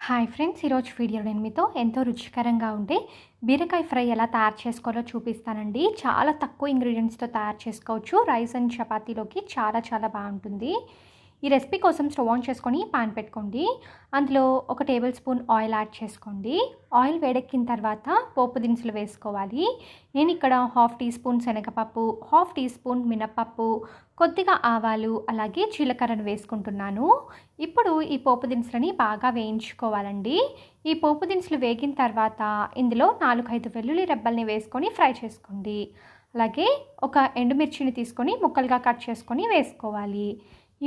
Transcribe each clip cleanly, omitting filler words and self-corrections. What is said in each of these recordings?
Hi friends, ఈరోజు video నేను మీతో ఎంతో రుచికరంగా ఉండే బీరకాయ ఫ్రై ఎలా తయారు చేసుకోవాలో చూపిస్తానండి. చాలా తక్కువ ఇంగ్రీడియంట్స్తో తయారు చేసుకోవచ్చు. రైస్ అండ్ చపాతీలోకి చాలా బాగుంటుంది. ఈ రెసిపీ కోసం స్టవ్ ఆన్ చేసుకొని పాన్ పెట్టుకోండి. అందులో 1 టేబుల్ స్పూన్ ఆయిల్ యాడ్ చేసుకోండి. ఆయిల్ వేడెక్కిన తర్వాత పోపు దినుసులు వేసుకోవాలి. నేను ఇక్కడ 1/2 టీ స్పూన్ శనగపప్పు, 1/2 టీ స్పూన్ మినపప్పు, కొద్దిగా ఆవాలు, అలాగే జీలకర్రను వేసుకుంటున్నాను. ఇప్పుడు ఈ పోపు దినుసులని బాగా వేయించుకోవాలండి. ఈ పోపు దినుసులు వేగిన తర్వాత ఇందులో 4-5 వెల్లుల్లి రెబ్బల్ని వేసుకొని ఫ్రై చేసుకోండి. అలాగే ఒక ఎండుమిర్చిని తీసుకొని ముక్కలుగా కట్ చేసుకొని వేసుకోవాలి.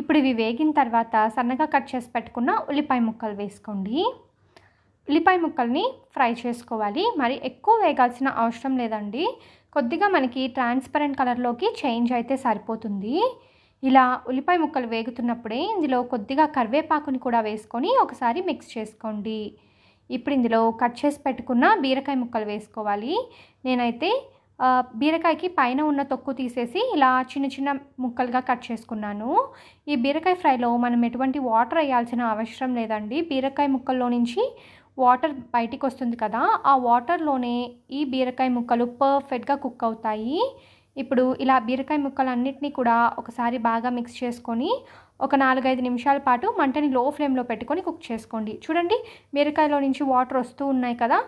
ఇప్పుడు ఇవి వేగిన తర్వాత సన్నగా కట్ చేసి పెట్టుకున్న ఉల్లిపాయ ముక్కలు వేసుకోండి. ఉల్లిపాయ ముక్కల్ని ఫ్రై చేసుకోవాలి. మరి ఎక్కువ వేగాల్సిన అవసరం లేదండి. కొద్దిగా మనకి ట్రాన్స్పరెంట్ కలర్లోకి చేంజ్ అయితే సరిపోతుంది. ఇలా ఉల్లిపాయ ముక్కలు వేగుతున్నప్పుడే ఇందులో కొద్దిగా కరివేపాకుని కూడా వేసుకొని ఒకసారి మిక్స్ చేసుకోండి. ఇప్పుడు ఇందులో కట్ చేసి పెట్టుకున్న బీరకాయ ముక్కలు వేసుకోవాలి. నేనైతే బీరకాయకి పైన ఉన్న తొక్కు తీసేసి ఇలా చిన్న ముక్కలుగా కట్ చేసుకున్నాను. ఈ బీరకాయ ఫ్రైలో మనం ఎటువంటి వాటర్ వేయాల్సిన అవసరం లేదండి. బీరకాయ ముక్కల్లో నుంచి వాటర్ బయటికి వస్తుంది కదా, ఆ వాటర్లోనే ఈ బీరకాయ ముక్కలు పర్ఫెక్ట్గా కుక్ అవుతాయి. ఇప్పుడు ఇలా బీరకాయ ముక్కలన్నిటినీ కూడా ఒకసారి బాగా మిక్స్ చేసుకొని ఒక 4-5 నిమిషాల పాటు మంటని లో ఫ్లేమ్లో పెట్టుకొని కుక్ చేసుకోండి. చూడండి, బీరకాయలో నుంచి వాటర్ వస్తూ ఉన్నాయి కదా,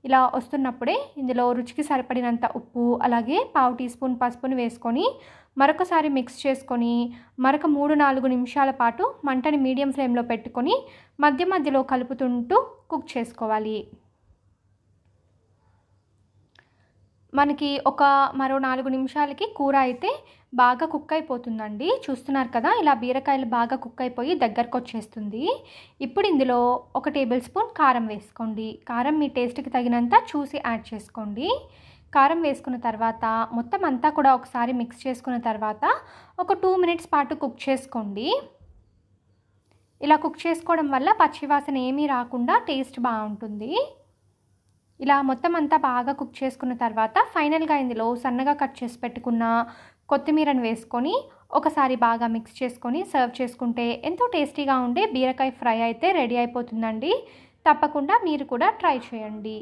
ఇలా వస్తున్నప్పుడే ఇందులో రుచికి సరిపడినంత ఉప్పు, అలాగే 1/2 టీ స్పూన్ పసుపుని వేసుకొని మరొకసారి మిక్స్ చేసుకొని మరొక 3-4 నిమిషాల పాటు మంటని మీడియం ఫ్లేమ్లో పెట్టుకొని మధ్యలో కలుపుతుంటూ కుక్ చేసుకోవాలి. మనకి మరో 4 నిమిషాలకి కూర అయితే బాగా కుక్ అయిపోతుందండి. చూస్తున్నారు కదా, ఇలా బీరకాయలు బాగా కుక్ అయిపోయి దగ్గరకు వచ్చేస్తుంది. ఇప్పుడు ఇందులో 1 టేబుల్ స్పూన్ కారం వేసుకోండి. కారం మీ టేస్ట్కి తగినంత చూసి యాడ్ చేసుకోండి. కారం వేసుకున్న తర్వాత మొత్తం అంతా కూడా ఒకసారి మిక్స్ చేసుకున్న తర్వాత ఒక 2 మినిట్స్ పాటు కుక్ చేసుకోండి. ఇలా కుక్ చేసుకోవడం వల్ల పచ్చివాసన ఏమీ రాకుండా టేస్ట్ బాగుంటుంది. ఇలా మొత్తం అంతా బాగా కుక్ చేసుకున్న తర్వాత ఫైనల్గా ఇందులో సన్నగా కట్ చేసి పెట్టుకున్న కొత్తిమీరను వేసుకొని ఒకసారి బాగా మిక్స్ చేసుకొని సర్వ్ చేసుకుంటే ఎంతో టేస్టీగా ఉండే బీరకాయ ఫ్రై అయితే రెడీ అయిపోతుందండి. తప్పకుండా మీరు కూడా ట్రై చేయండి.